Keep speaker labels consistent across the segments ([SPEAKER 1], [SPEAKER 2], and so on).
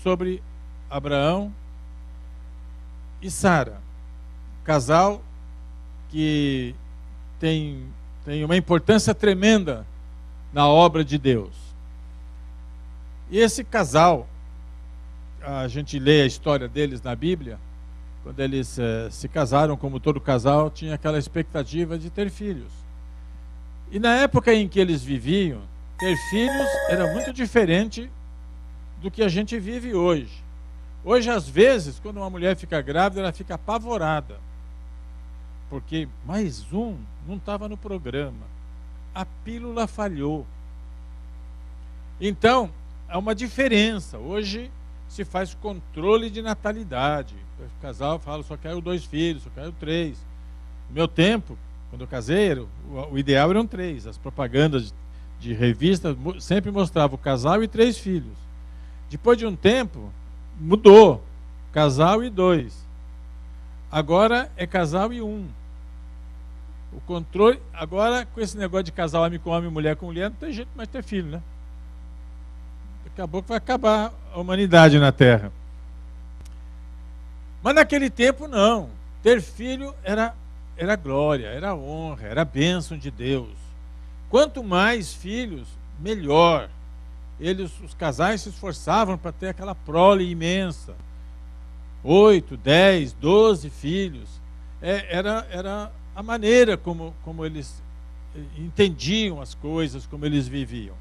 [SPEAKER 1] sobre Abraão e Sara, casal que tem uma importância tremenda na obra de Deus. E esse casal, a gente lê a história deles na Bíblia, quando eles se casaram, como todo casal, tinha aquela expectativa de ter filhos. E na época em que eles viviam, ter filhos era muito diferente do que a gente vive hoje. Hoje, às vezes, quando uma mulher fica grávida, ela fica apavorada, porque mais um não estava no programa, a pílula falhou. Então, há uma diferença. Hoje se faz controle de natalidade. O casal fala, só quero 2 filhos, só quero 3. No meu tempo, quando eu casei, o ideal eram 3. As propagandas de revistas sempre mostravam o casal e 3 filhos. Depois de um tempo, mudou. Casal e 2. Agora é casal e 1. O controle, agora com esse negócio de casal homem com homem, mulher com mulher, não tem jeito mais de ter filho, né? Acabou que vai acabar a humanidade na Terra. Mas naquele tempo não. Ter filho era glória, era honra, era bênção de Deus. Quanto mais filhos, melhor. Os casais se esforçavam para ter aquela prole imensa. 8, 10, 12 filhos. Era a maneira como eles entendiam as coisas, como eles viviam.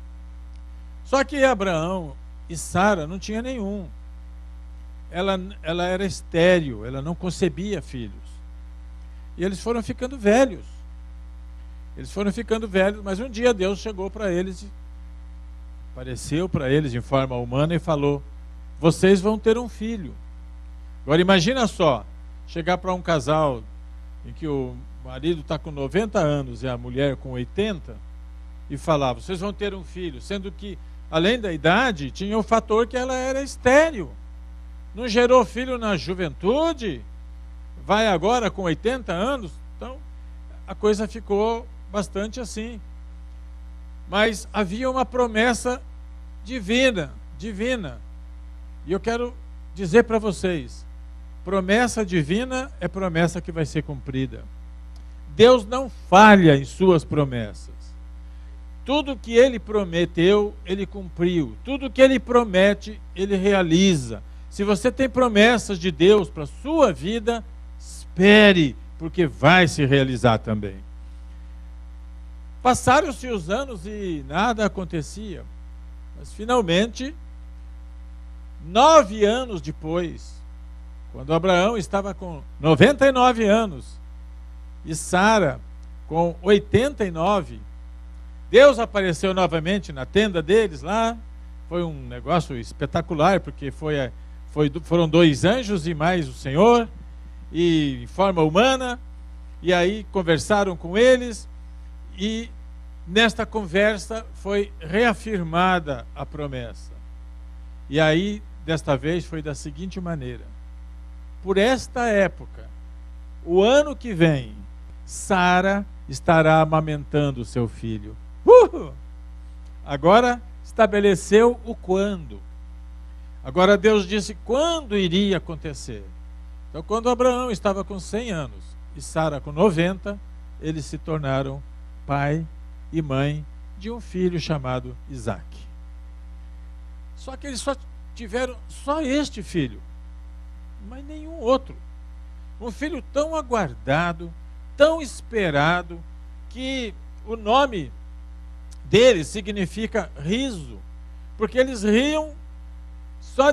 [SPEAKER 1] Só que Abraão e Sara não tinham nenhum. Ela era estéril, ela não concebia filhos. E eles foram ficando velhos. Mas um dia Deus chegou para eles, apareceu para eles em forma humana e falou: vocês vão ter um filho. Agora imagina só, chegar para um casal em que o marido está com 90 anos e a mulher com 80 e falar: vocês vão ter um filho, sendo que além da idade, tinha o fator que ela era estéril. Não gerou filho na juventude, vai agora com 80 anos. Então, a coisa ficou bastante assim. Mas havia uma promessa divina. E eu quero dizer para vocês, promessa divina é promessa que vai ser cumprida. Deus não falha em suas promessas. Tudo que Ele prometeu, Ele cumpriu. Tudo que Ele promete, Ele realiza. Se você tem promessas de Deus para a sua vida, espere, porque vai se realizar também. Passaram-se os anos e nada acontecia. Mas finalmente, 9 anos depois, quando Abraão estava com 99 anos e Sara com 89, Deus apareceu novamente na tenda deles lá. Foi um negócio espetacular, porque foram 2 anjos e mais o Senhor, e em forma humana, e aí conversaram com eles, e nesta conversa foi reafirmada a promessa. E aí, desta vez, foi da seguinte maneira: por esta época, o ano que vem, Sara estará amamentando o seu filho. Agora estabeleceu o quando. Agora Deus disse quando iria acontecer. Então, quando Abraão estava com 100 anos e Sara com 90, eles se tornaram pai e mãe de um filho chamado Isaac. Só que eles só tiveram este filho, mas nenhum outro. Um filho tão aguardado, tão esperado, que o nome dele significa riso, porque eles riam só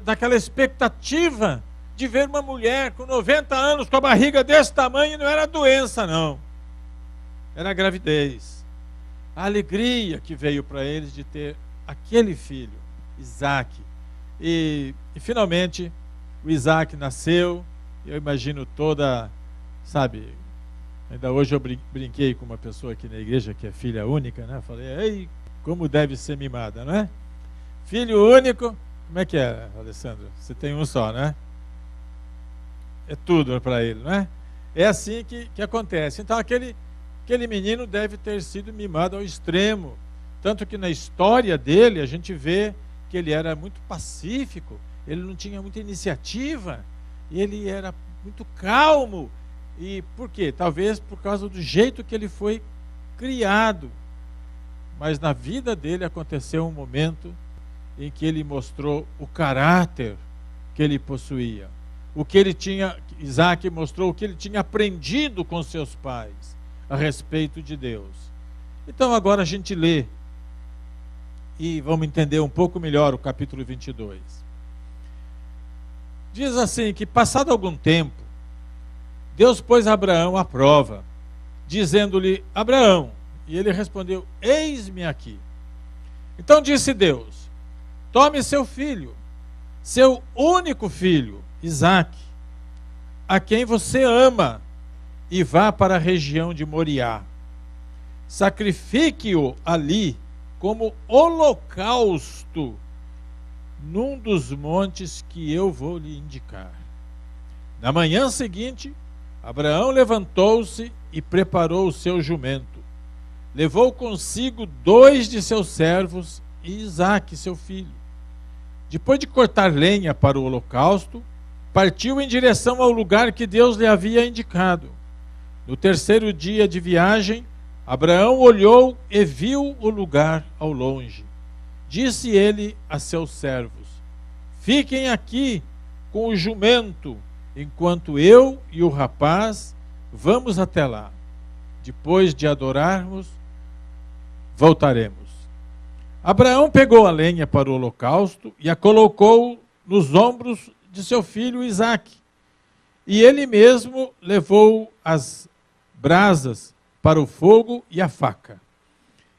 [SPEAKER 1] daquela expectativa de ver uma mulher com 90 anos, com a barriga desse tamanho. E não era doença, não, era gravidez. A alegria que veio para eles de ter aquele filho, Isaac. E finalmente o Isaac nasceu. Eu imagino sabe, ainda hoje eu brinquei com uma pessoa aqui na igreja que é filha única, né? Falei: ei, como deve ser mimada, não é? Filho único, como é que é, Alessandro? Você tem um só, né? É tudo para ele, não é? É assim que acontece. Então aquele menino deve ter sido mimado ao extremo. Tanto que na história dele a gente vê que ele era muito pacífico, ele não tinha muita iniciativa, ele era muito calmo. E por quê? Talvez por causa do jeito que ele foi criado. Mas na vida dele aconteceu um momento em que ele mostrou o caráter que ele possuía. O que ele tinha, Isaac mostrou o que ele tinha aprendido com seus pais a respeito de Deus. Então agora a gente lê e vamos entender um pouco melhor o capítulo 22. Diz assim que, passado algum tempo, Deus pôs Abraão à prova, dizendo-lhe: Abraão. E ele respondeu: eis-me aqui. Então disse Deus: tome seu filho, seu único filho, Isaque, a quem você ama, e vá para a região de Moriá. Sacrifique-o ali como holocausto num dos montes que eu vou lhe indicar. Na manhã seguinte, Abraão levantou-se e preparou o seu jumento. Levou consigo 2 de seus servos e Isaque, seu filho. Depois de cortar lenha para o holocausto, partiu em direção ao lugar que Deus lhe havia indicado. No terceiro dia de viagem, Abraão olhou e viu o lugar ao longe. Disse ele a seus servos: fiquem aqui com o jumento, enquanto eu e o rapaz vamos até lá. Depois de adorarmos, voltaremos. Abraão pegou a lenha para o holocausto e a colocou nos ombros de seu filho Isaque. E ele mesmo levou as brasas para o fogo e a faca.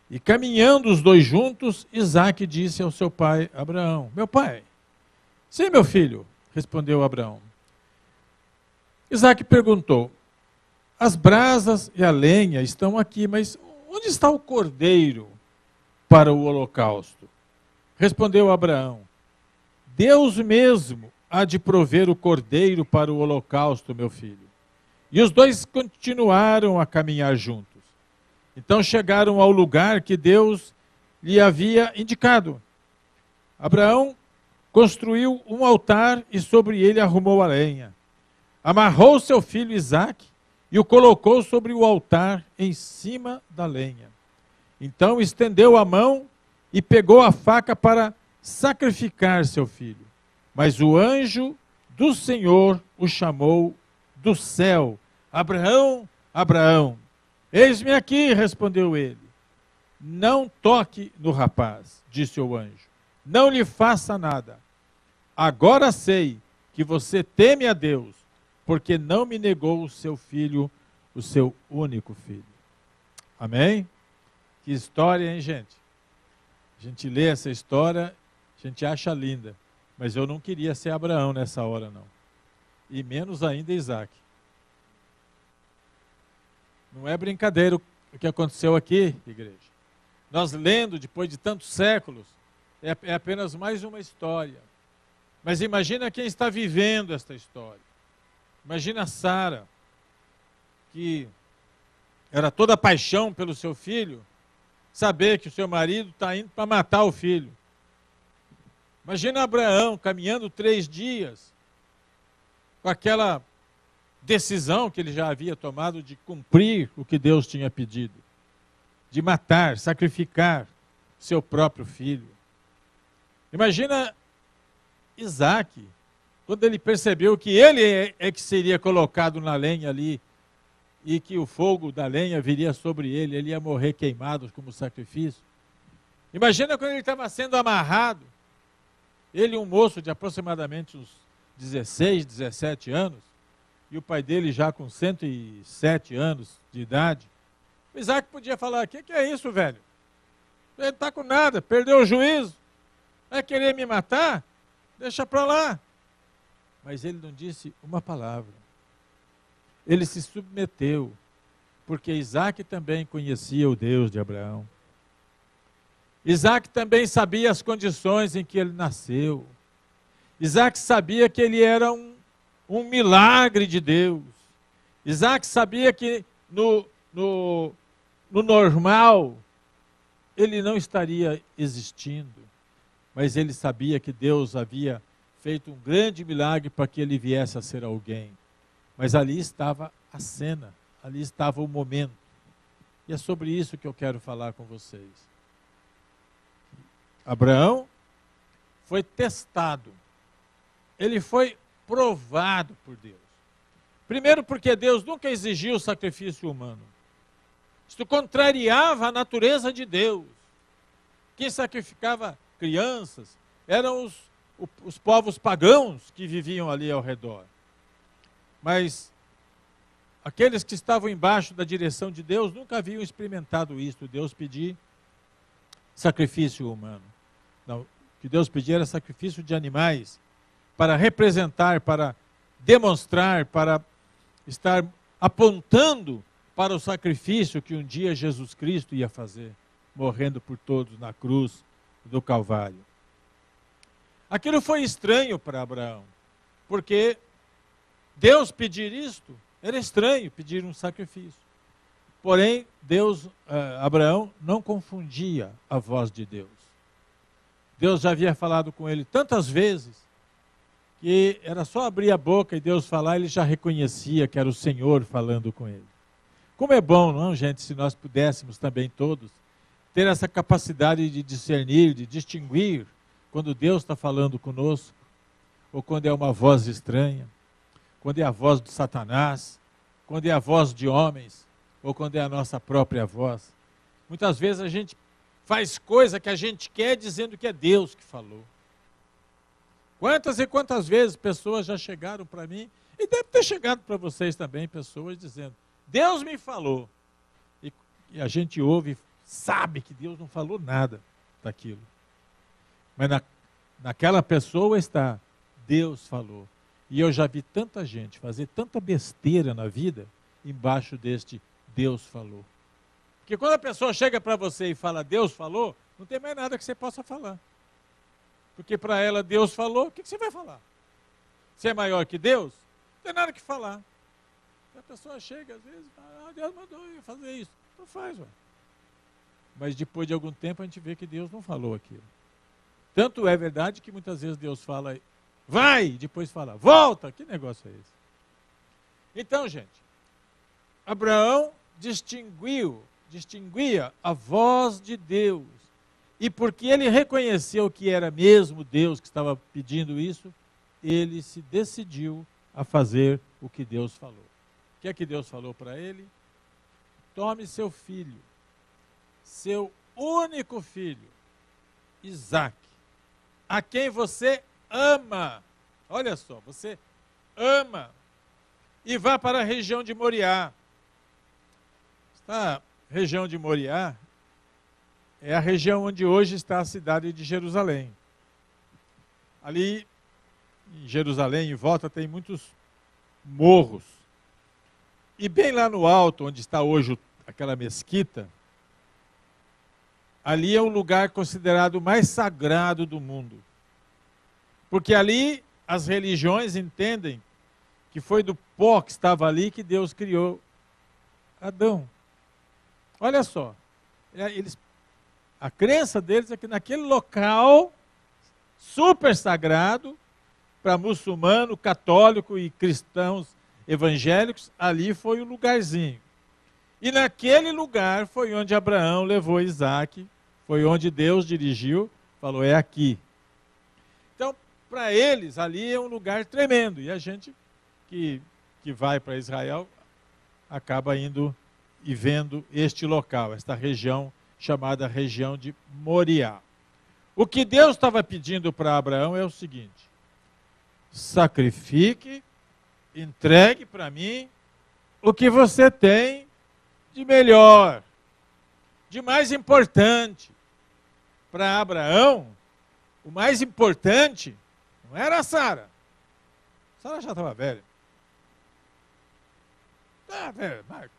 [SPEAKER 1] E caminhando os dois juntos, Isaque disse ao seu pai Abraão: meu pai. Sim, meu filho, respondeu Abraão. Isaque perguntou: as brasas e a lenha estão aqui, mas onde está o cordeiro para o holocausto? Respondeu Abraão: Deus mesmo há de prover o cordeiro para o holocausto, meu filho. E os dois continuaram a caminhar juntos. Então chegaram ao lugar que Deus lhe havia indicado. Abraão construiu um altar e sobre ele arrumou a lenha. Amarrou seu filho Isaque e o colocou sobre o altar em cima da lenha. Então estendeu a mão e pegou a faca para sacrificar seu filho. Mas o anjo do Senhor o chamou do céu: Abraão, Abraão. Eis-me aqui, respondeu ele. Não toque no rapaz, disse o anjo. Não lhe faça nada. Agora sei que você teme a Deus, porque não me negou o seu filho, o seu único filho. Amém? Que história, hein, gente? A gente lê essa história, a gente acha linda. Mas eu não queria ser Abraão nessa hora, não. E menos ainda Isaque. Não é brincadeira o que aconteceu aqui, igreja. Nós lendo, depois de tantos séculos, é apenas mais uma história. Mas imagina quem está vivendo esta história. Imagina Sara, que era toda paixão pelo seu filho, saber que o seu marido está indo para matar o filho. Imagina Abraão caminhando 3 dias, com aquela decisão que ele já havia tomado de cumprir o que Deus tinha pedido, de matar, sacrificar seu próprio filho. Imagina Isaque, quando ele percebeu que ele é que seria colocado na lenha ali, e que o fogo da lenha viria sobre ele, ele ia morrer queimado como sacrifício. Imagina quando ele estava sendo amarrado, ele, um moço de aproximadamente uns 16, 17 anos, e o pai dele já com 107 anos de idade. O Isaque podia falar: o que é isso, velho? Ele não está com nada, perdeu o juízo, vai querer me matar? Deixa para lá. Mas ele não disse uma palavra. Ele se submeteu, porque Isaque também conhecia o Deus de Abraão. Isaque também sabia as condições em que ele nasceu. Isaque sabia que ele era um milagre de Deus. Isaque sabia que no normal ele não estaria existindo. mas ele sabia que Deus havia feito um grande milagre para que ele viesse a ser alguém. Mas ali estava a cena, ali estava o momento. E é sobre isso que eu quero falar com vocês. Abraão foi testado, ele foi provado por Deus. Primeiro porque Deus nunca exigiu sacrifício humano. Isto contrariava a natureza de Deus. Quem sacrificava crianças eram os povos pagãos que viviam ali ao redor. Mas aqueles que estavam embaixo da direção de Deus nunca haviam experimentado isso, Deus pedir sacrifício humano. Não, o que Deus pedia era sacrifício de animais, para representar, para demonstrar, para estar apontando para o sacrifício que um dia Jesus Cristo ia fazer, morrendo por todos na cruz do Calvário. Aquilo foi estranho para Abraão, porque Deus pedir isto era estranho, pedir um sacrifício. Porém, Abraão não confundia a voz de Deus. Deus já havia falado com ele tantas vezes, que era só abrir a boca e Deus falar, ele já reconhecia que era o Senhor falando com ele. Como é bom, não, gente, se nós pudéssemos também todos ter essa capacidade de discernir, de distinguir quando Deus está falando conosco, ou quando é uma voz estranha, quando é a voz de Satanás, quando é a voz de homens, ou quando é a nossa própria voz. Muitas vezes a gente faz coisa que a gente quer dizendo que é Deus que falou. Quantas e quantas vezes pessoas já chegaram para mim, e deve ter chegado para vocês também, pessoas dizendo, Deus me falou. E a gente ouve, sabe que Deus não falou nada daquilo. Mas naquela pessoa está, Deus falou. E eu já vi tanta gente fazer tanta besteira na vida, embaixo deste Deus falou. Porque quando a pessoa chega para você e fala, Deus falou, não tem mais nada que você possa falar. Porque para ela Deus falou, o que você vai falar? Você é maior que Deus? Não tem nada que falar. A pessoa chega às vezes e fala, Deus mandou eu fazer isso. Não faz, ué. Mas depois de algum tempo a gente vê que Deus não falou aquilo. Tanto é verdade que muitas vezes Deus fala, vai, depois fala, volta. Que negócio é esse? Então, gente, Abraão distinguia a voz de Deus. E porque ele reconheceu que era mesmo Deus que estava pedindo isso, ele se decidiu a fazer o que Deus falou. O que é que Deus falou para ele? Tome seu filho, seu único filho, Isaque, a quem você ama. Olha só, você ama. E vá para a região de Moriá. Esta região de Moriá é a região onde hoje está a cidade de Jerusalém. Ali em Jerusalém, em volta, tem muitos morros. E bem lá no alto, onde está hoje aquela mesquita, ali é o lugar considerado o mais sagrado do mundo. Porque ali as religiões entendem que foi do pó que estava ali que Deus criou Adão. Olha só, a crença deles é que naquele local super sagrado, para muçulmano, católico e cristãos evangélicos, ali foi o lugarzinho. E naquele lugar foi onde Abraão levou Isaque, foi onde Deus dirigiu, falou, é aqui. Então, para eles, ali é um lugar tremendo. E a gente que vai para Israel acaba indo e vendo este local, esta região chamada região de Moriá. O que Deus estava pedindo para Abraão é o seguinte, sacrifique, entregue para mim o que você tem de melhor, de mais importante. Para Abraão, o mais importante não era a Sara. Sara já estava velha.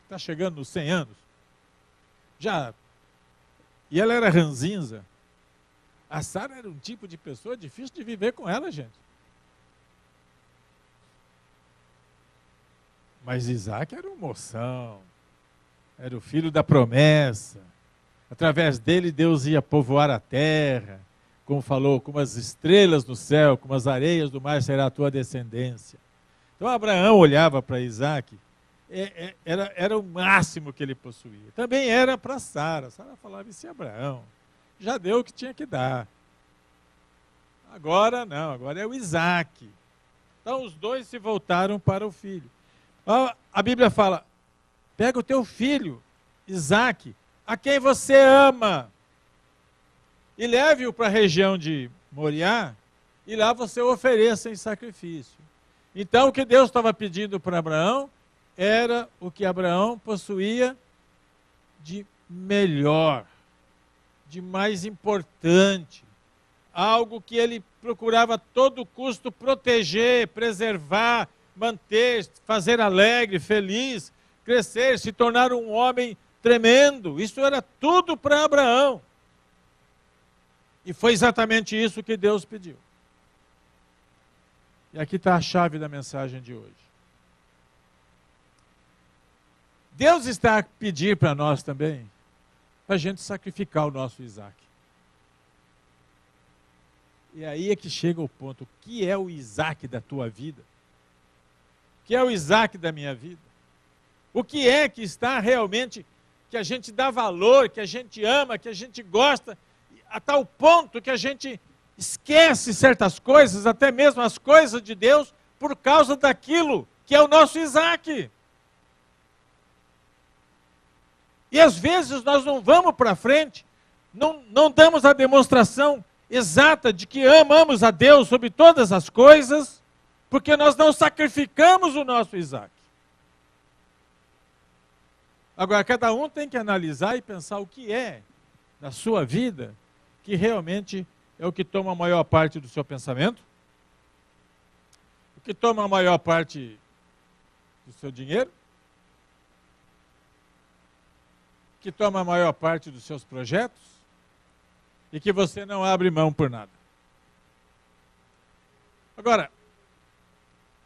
[SPEAKER 1] Está chegando nos 100 anos. Já. E ela era ranzinza. A Sara era um tipo de pessoa difícil de viver com ela, gente. Mas Isaque era um moção. Era o filho da promessa. Através dele, Deus ia povoar a terra, como falou, como as estrelas do céu, como as areias do mar será a tua descendência. Então Abraão olhava para Isaac, era o máximo que ele possuía. Também era para Sara. Sara falava, isso é Abraão, já deu o que tinha que dar. Agora não, agora é o Isaac. Então os dois se voltaram para o filho. A Bíblia fala, pega o teu filho, Isaac, a quem você ama, e leve-o para a região de Moriá, e lá você o ofereça em sacrifício. Então o que Deus estava pedindo para Abraão, era o que Abraão possuía de melhor, de mais importante, algo que ele procurava a todo custo proteger, preservar, manter, fazer alegre, feliz, crescer, se tornar um homem tremendo. Isso era tudo para Abraão. E foi exatamente isso que Deus pediu. E aqui está a chave da mensagem de hoje. Deus está a pedir para nós também, para a gente sacrificar o nosso Isaac. E aí é que chega o ponto, o que é o Isaac da tua vida? O que é o Isaac da minha vida? O que é que está realmente, que a gente dá valor, que a gente ama, que a gente gosta, a tal ponto que a gente esquece certas coisas, até mesmo as coisas de Deus, por causa daquilo que é o nosso Isaac. E às vezes nós não vamos para frente, não damos a demonstração exata de que amamos a Deus sobre todas as coisas, porque nós não sacrificamos o nosso Isaac. Agora, cada um tem que analisar e pensar o que é na sua vida que realmente é o que toma a maior parte do seu pensamento, o que toma a maior parte do seu dinheiro, o que toma a maior parte dos seus projetos, e que você não abre mão por nada. Agora,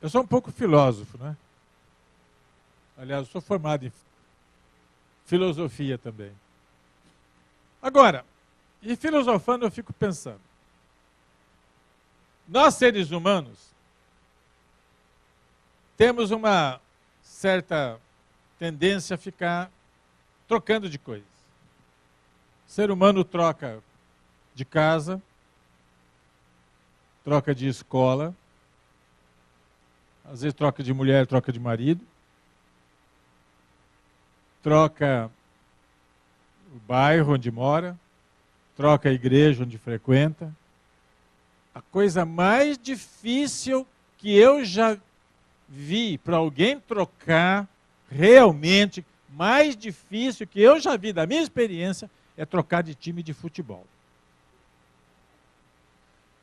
[SPEAKER 1] eu sou um pouco filósofo, né? Aliás, eu sou formado em filosofia também. Agora, e filosofando eu fico pensando, nós seres humanos temos uma certa tendência a ficar trocando de coisas. O ser humano troca de casa, troca de escola, às vezes troca de mulher, troca de marido, troca o bairro onde mora, troca a igreja onde frequenta. A coisa mais difícil que eu já vi para alguém trocar, realmente, mais difícil que eu já vi da minha experiência, é trocar de time de futebol.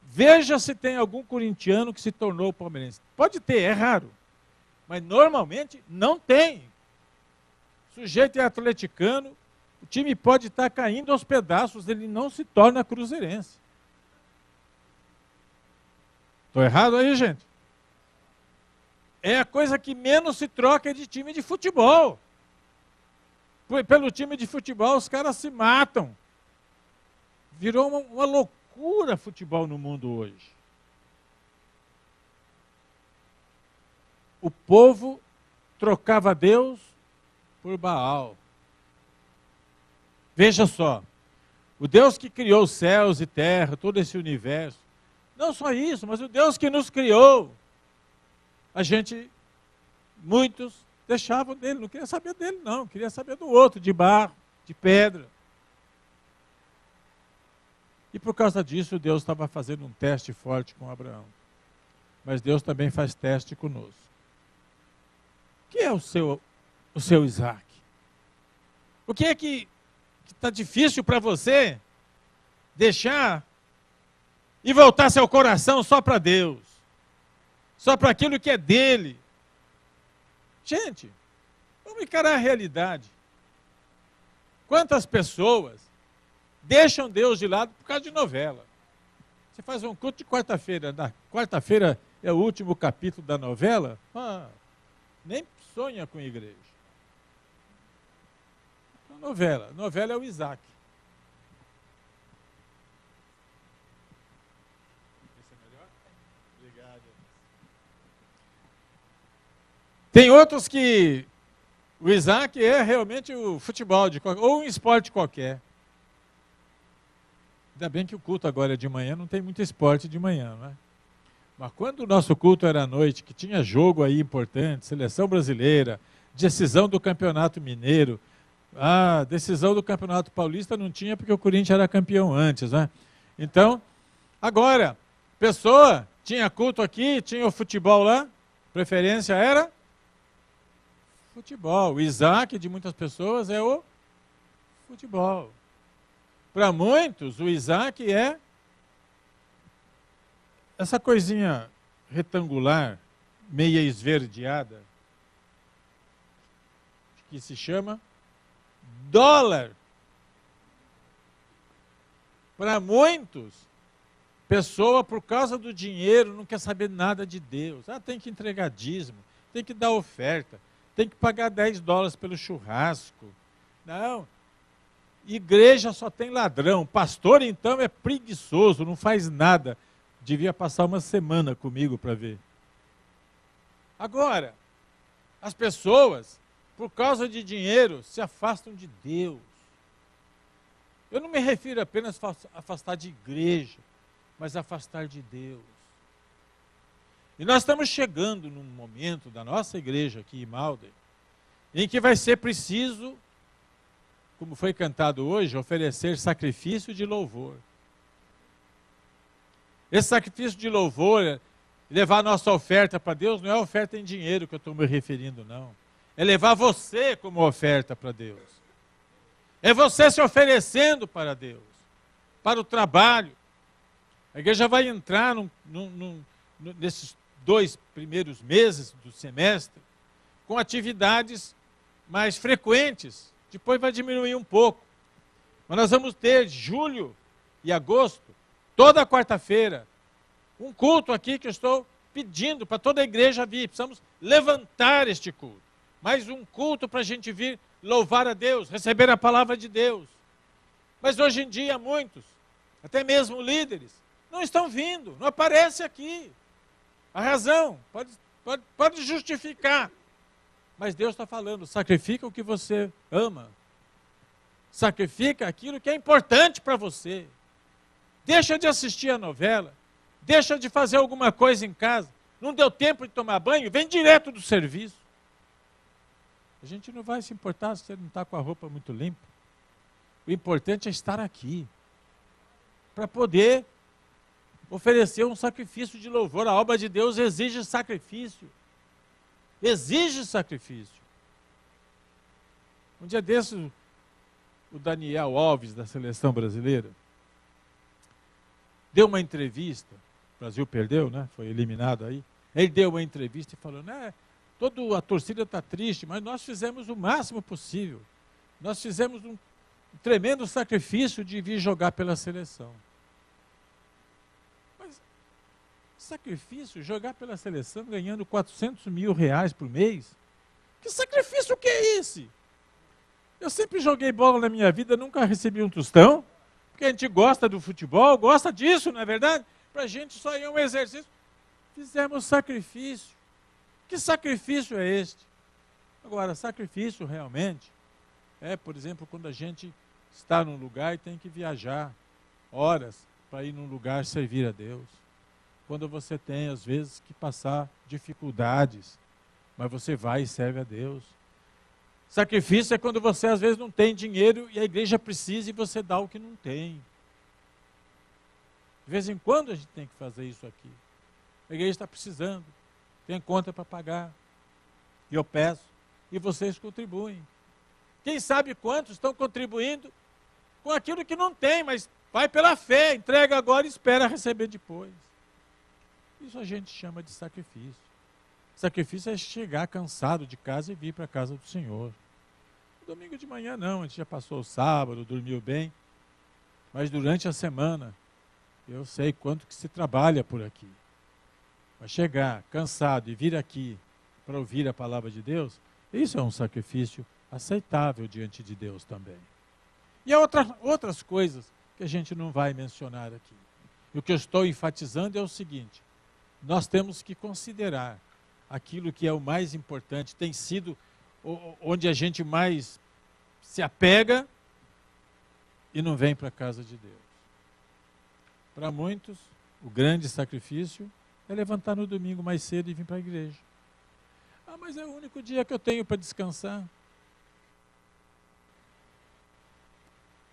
[SPEAKER 1] Veja se tem algum corintiano que se tornou palmeirense. Pode ter, é raro. Mas normalmente não tem. O sujeito é atleticano, o time pode estar caindo aos pedaços, ele não se torna cruzeirense. Estou errado aí, gente? É a coisa que menos se troca de time de futebol. Pelo time de futebol os caras se matam. Virou uma loucura futebol no mundo hoje. O povo trocava Deus por Baal. Veja só, o Deus que criou os céus e terra, todo esse universo, não só isso, mas o Deus que nos criou, muitos deixavam dele, não queria saber dele não, queria saber do outro, de barro, de pedra. E por causa disso, Deus estava fazendo um teste forte com Abraão. Mas Deus também faz teste conosco. O que é o seu Isaac? O que é que está difícil para você deixar e voltar seu coração só para Deus? Só para aquilo que é dele? Gente, vamos encarar a realidade. Quantas pessoas deixam Deus de lado por causa de novela? Você faz um culto de quarta-feira, na quarta-feira é o último capítulo da novela, nem sonha com igreja. Então, novela é o Isaac. Tem outros que o Isaac é realmente o futebol, ou um esporte qualquer. Ainda bem que o culto agora é de manhã, não tem muito esporte de manhã, não é? Mas quando o nosso culto era à noite, que tinha jogo aí importante, seleção brasileira, decisão do Campeonato Mineiro, decisão do Campeonato Paulista não tinha porque o Corinthians era campeão antes, né? Então, agora, pessoa, tinha culto aqui, tinha o futebol lá, preferência era futebol. O Isaac de muitas pessoas é o futebol. Para muitos, o Isaac é essa coisinha retangular, meia esverdeada, que se chama dólar. Para muitos, pessoa, por causa do dinheiro, não quer saber nada de Deus. Tem que entregar dízimo, tem que dar oferta, tem que pagar 10 dólares pelo churrasco. Não, igreja só tem ladrão, pastor então é preguiçoso, não faz nada. Devia passar uma semana comigo para ver. Agora, as pessoas, por causa de dinheiro, se afastam de Deus. Eu não me refiro apenas a afastar de igreja, mas afastar de Deus. E nós estamos chegando num momento da nossa igreja aqui em Malden, em que vai ser preciso, como foi cantado hoje, oferecer sacrifício de louvor. Esse sacrifício de louvor, levar a nossa oferta para Deus, não é oferta em dinheiro que eu estou me referindo, não. É levar você como oferta para Deus. É você se oferecendo para Deus, para o trabalho. A igreja vai entrar nesses 2 primeiros meses do semestre com atividades mais frequentes. Depois vai diminuir um pouco. Mas nós vamos ter julho e agosto, toda quarta-feira, um culto aqui que eu estou pedindo para toda a igreja vir. Precisamos levantar este culto. Mais um culto para a gente vir louvar a Deus, receber a palavra de Deus. Mas hoje em dia muitos, até mesmo líderes, não estão vindo, não aparece aqui. A razão pode justificar. Mas Deus está falando, sacrifica o que você ama. Sacrifica aquilo que é importante para você. Deixa de assistir a novela. Deixa de fazer alguma coisa em casa. Não deu tempo de tomar banho, vem direto do serviço. A gente não vai se importar se você não está com a roupa muito limpa. O importante é estar aqui. Para poder oferecer um sacrifício de louvor. A obra de Deus exige sacrifício. Exige sacrifício. Um dia desses, o Daniel Alves, da seleção brasileira, deu uma entrevista. O Brasil perdeu, né? Foi eliminado aí. Ele deu uma entrevista e falou, né? Toda a torcida está triste, mas nós fizemos o máximo possível. Nós fizemos um tremendo sacrifício de vir jogar pela seleção. Mas sacrifício, jogar pela seleção ganhando 400 mil reais por mês? Que sacrifício que é esse? Eu sempre joguei bola na minha vida, nunca recebi um tostão, porque a gente gosta do futebol, gosta disso, não é verdade? Para a gente só é um exercício. Fizemos sacrifício. Que sacrifício é este? Agora, sacrifício realmente é, por exemplo, quando a gente está num lugar e tem que viajar horas para ir num lugar servir a Deus. Quando você tem, às vezes, que passar dificuldades, mas você vai e serve a Deus. Sacrifício é quando você, às vezes, não tem dinheiro e a igreja precisa e você dá o que não tem. De vez em quando a gente tem que fazer isso aqui. A igreja está precisando. Tem conta para pagar. E eu peço. E vocês contribuem. Quem sabe quantos estão contribuindo com aquilo que não tem, mas vai pela fé, entrega agora e espera receber depois. Isso a gente chama de sacrifício. Sacrifício é chegar cansado de casa e vir para a casa do Senhor. Domingo de manhã não, a gente já passou o sábado, dormiu bem. Mas durante a semana, eu sei quanto que se trabalha por aqui. Mas chegar cansado e vir aqui para ouvir a palavra de Deus, isso é um sacrifício aceitável diante de Deus também. E há outras coisas que a gente não vai mencionar aqui. E o que eu estou enfatizando é o seguinte: nós temos que considerar aquilo que é o mais importante, tem sido onde a gente mais se apega e não vem para a casa de Deus. Para muitos, o grande sacrifício é levantar no domingo mais cedo e vir para a igreja. Ah, mas é o único dia que eu tenho para descansar.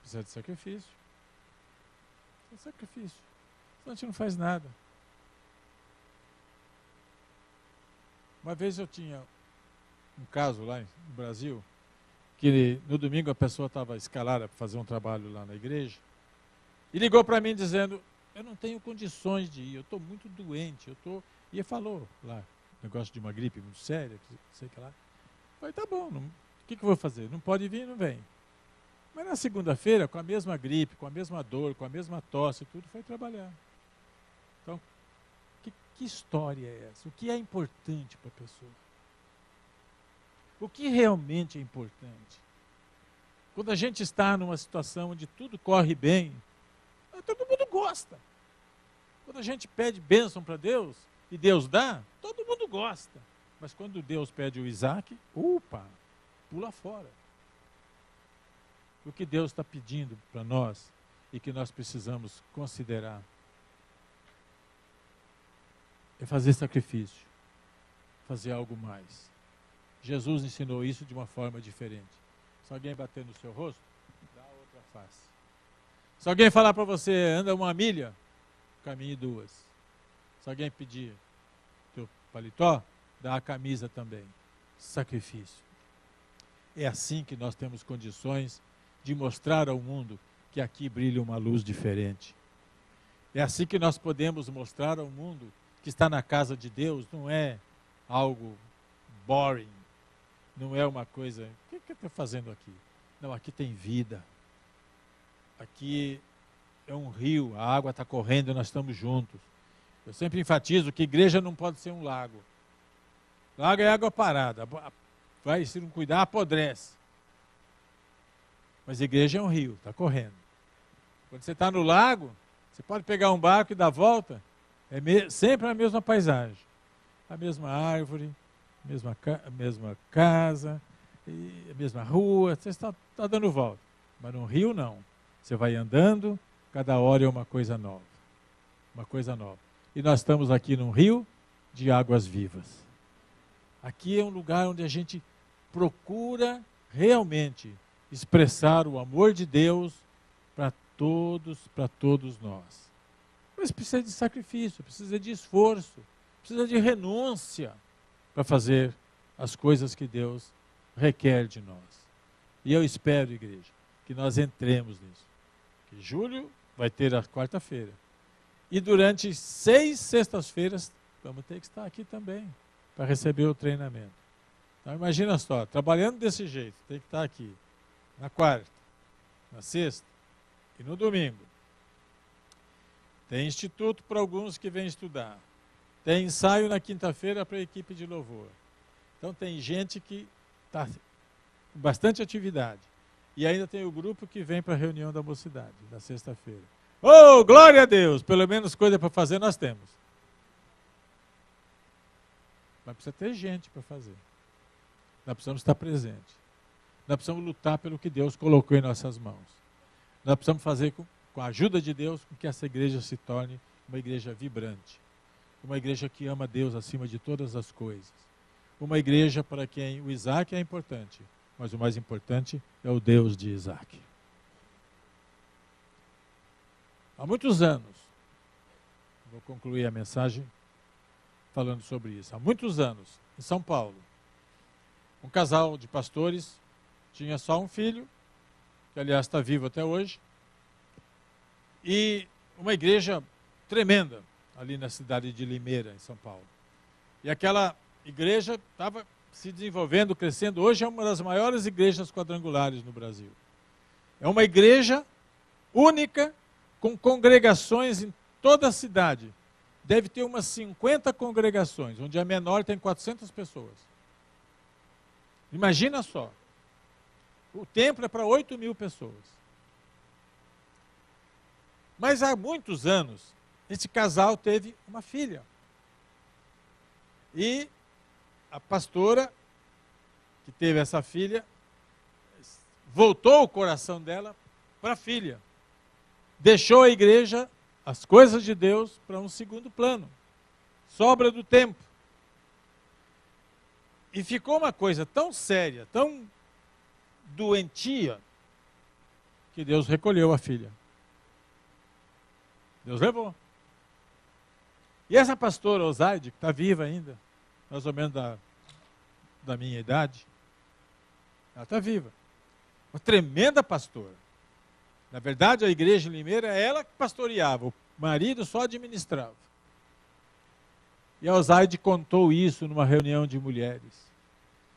[SPEAKER 1] Precisa de sacrifício. É sacrifício. Senão a gente não faz nada. Uma vez eu tinha um caso lá no Brasil, que no domingo a pessoa estava escalada para fazer um trabalho lá na igreja, e ligou para mim dizendo, eu não tenho condições de ir, eu estou muito doente, E ele falou lá, negócio de uma gripe muito séria, sei que lá. Eu falei, tá bom, o que eu vou fazer? Não pode vir, não vem. Mas na segunda-feira, com a mesma gripe, com a mesma dor, com a mesma tosse, tudo, foi trabalhar. Então, que história é essa? O que é importante para a pessoa? O que realmente é importante? Quando a gente está numa situação onde tudo corre bem, todo mundo gosta. Quando a gente pede bênção para Deus, e Deus dá, todo mundo gosta. Mas quando Deus pede o Isaac, pula fora. O que Deus está pedindo para nós e que nós precisamos considerar é fazer sacrifício, fazer algo mais. Jesus ensinou isso de uma forma diferente. Se alguém bater no seu rosto, dá outra face. Se alguém falar para você, anda 1 milha, caminhe 2. Se alguém pedir teu paletó, dá a camisa também. Sacrifício. É assim que nós temos condições de mostrar ao mundo que aqui brilha uma luz diferente. É assim que nós podemos mostrar ao mundo que estar na casa de Deus não é algo boring, não é uma coisa, o que eu estou fazendo aqui? Não, aqui tem vida. Aqui é um rio, a água está correndo e nós estamos juntos. Eu sempre enfatizo que igreja não pode ser um lago. Lago é água parada, vai, se não cuidar, apodrece. Mas igreja é um rio, está correndo. Quando você está no lago, você pode pegar um barco e dar volta, sempre a mesma paisagem. A mesma árvore, a mesma casa, a mesma rua, você está dando volta. Mas no rio não. Você vai andando, cada hora é uma coisa nova. Uma coisa nova. E nós estamos aqui num rio de águas vivas. Aqui é um lugar onde a gente procura realmente expressar o amor de Deus para todos nós. Mas precisa de sacrifício, precisa de esforço, precisa de renúncia para fazer as coisas que Deus requer de nós. E eu espero, igreja, que nós entremos nisso. Que julho vai ter a quarta-feira. E durante 6 sextas-feiras, vamos ter que estar aqui também, para receber o treinamento. Então imagina só, trabalhando desse jeito, tem que estar aqui, na quarta, na sexta e no domingo. Tem instituto para alguns que vêm estudar. Tem ensaio na quinta-feira para a equipe de louvor. Então tem gente que está com bastante atividade. E ainda tem o grupo que vem para a reunião da mocidade, na sexta-feira. Oh, glória a Deus! Pelo menos coisa para fazer nós temos. Mas precisa ter gente para fazer. Nós precisamos estar presentes. Nós precisamos lutar pelo que Deus colocou em nossas mãos. Nós precisamos fazer com a ajuda de Deus com que essa igreja se torne uma igreja vibrante. Uma igreja que ama Deus acima de todas as coisas. Uma igreja para quem o Isaac é importante, mas o mais importante é o Deus de Isaac. Há muitos anos, vou concluir a mensagem falando sobre isso. Há muitos anos, em São Paulo, um casal de pastores tinha só um filho, que aliás está vivo até hoje, e uma igreja tremenda ali na cidade de Limeira, em São Paulo. E aquela igreja estava se desenvolvendo, crescendo. Hoje é uma das maiores igrejas quadrangulares no Brasil. É uma igreja única, com congregações em toda a cidade. Deve ter umas 50 congregações, onde a menor tem 400 pessoas. Imagina só. O templo é para 8.000 pessoas. Mas há muitos anos, esse casal teve uma filha. E a pastora, que teve essa filha, voltou o coração dela para a filha. Deixou a igreja, as coisas de Deus, para um segundo plano. Sobra do tempo. E ficou uma coisa tão séria, tão doentia, que Deus recolheu a filha. Deus levou. E essa pastora Osaide, que está viva ainda, mais ou menos da minha idade, ela está viva. Uma tremenda pastora. Na verdade, a igreja em Limeira, ela que pastoreava, o marido só administrava. E a Osaide contou isso numa reunião de mulheres,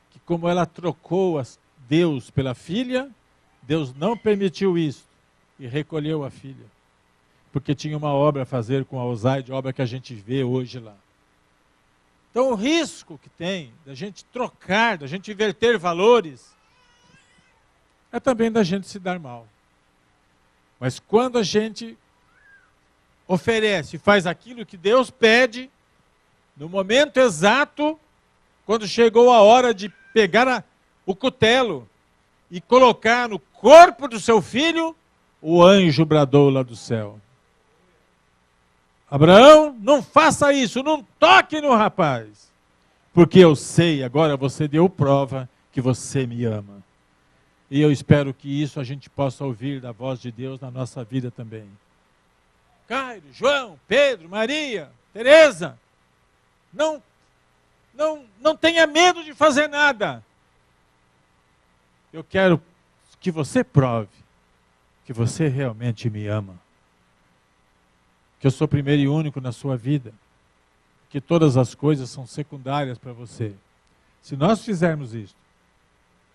[SPEAKER 1] que como ela trocou Deus pela filha, Deus não permitiu isso e recolheu a filha. Porque tinha uma obra a fazer com a Osaide, obra que a gente vê hoje lá. Então o risco que tem da gente trocar, da gente inverter valores, é também da gente se dar mal. Mas quando a gente oferece, faz aquilo que Deus pede, no momento exato, quando chegou a hora de pegar o cutelo e colocar no corpo do seu filho, o anjo bradou lá do céu: Abraão, não faça isso, não toque no rapaz, porque eu sei, agora você deu prova que você me ama. E eu espero que isso a gente possa ouvir da voz de Deus na nossa vida também. Cairo, João, Pedro, Maria, Teresa, não tenha medo de fazer nada. Eu quero que você prove que você realmente me ama. Que eu sou primeiro e único na sua vida. Que todas as coisas são secundárias para você. Se nós fizermos isso,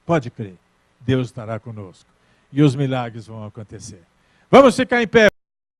[SPEAKER 1] pode crer, Deus estará conosco. E os milagres vão acontecer. Vamos ficar em pé.